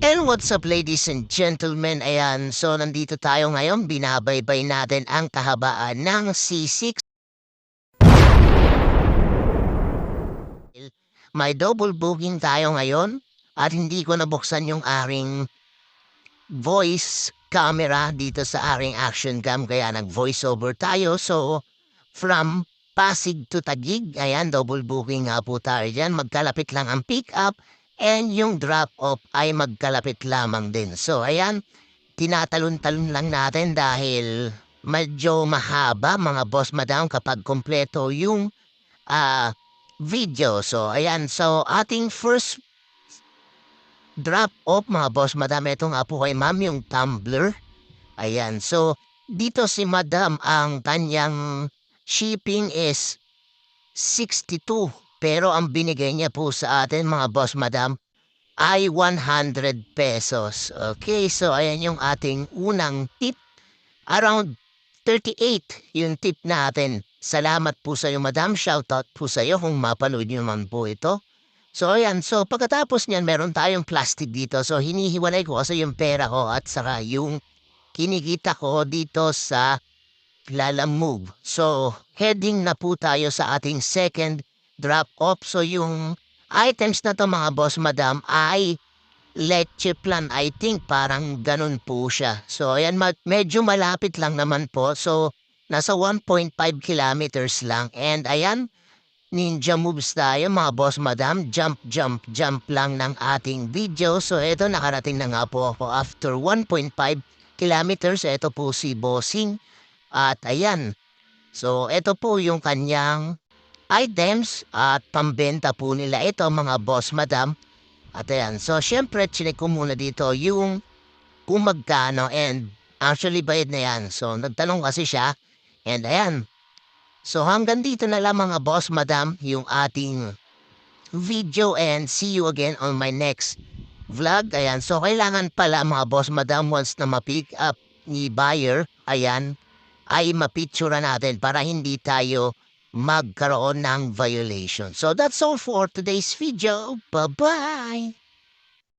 And what's up ladies and gentlemen, ayan, so nandito tayo ngayon, binabaybay natin ang kahabaan ng C6. May double booking tayo ngayon at hindi ko nabuksan yung aring voice camera dito sa aring action cam kaya nag-voice over tayo. So, from Pasig to Taguig, ayan, double booking nga po tayo dyan. Magkalapit lang ang pick up and yung drop off ay magkalapit lamang din. So, ayan, tinatalon-talon lang natin dahil medyo mahaba mga boss madam kapag kompleto yung video. So ayan, so ating first drop off mga boss madam, ito nga po kay ma'am yung tumbler. Ayan, so dito si madam ang kanyang shipping is 62 pero ang binigay niya po sa atin mga boss madam ay 100 pesos. Okay, so ayan yung ating unang tip. Around 38 yung tip natin. Salamat po sa iyo, madam. Shoutout po sa iyo kung mapanood niyo man po ito. So, ayan. So, pagkatapos niyan, meron tayong plastic dito. So, hinihiwalay ko kasi yung pera ko at saka yung kinikita ko dito sa Lala Move. So, heading na po tayo sa ating second drop-off. So, yung items na to mga boss, madam, ay leche plan, I think parang ganun po siya. So ayan, medyo malapit lang naman po. So nasa 1.5 kilometers lang. And ayan, ninja moves tayo mga boss madam. Jump, jump, jump lang ng ating video. So eto, nakarating na nga po ako after 1.5 kilometers. Eto po si Bossing. At ayan, so eto po yung kanyang items at pambenta po nila ito mga boss madam. At ayan, so siyempre chinek ko muna dito yung kung magkano and actually bayad na yan. So nagtanong kasi siya and ayan. So hanggang dito na lang mga boss madam yung ating video and see you again on my next vlog. Ayan, so kailangan pala mga boss madam once na ma-pick up ni buyer, ayan, ay mapicture natin para hindi tayo magkaroon ng violation. So that's all for today's video. Bye-bye!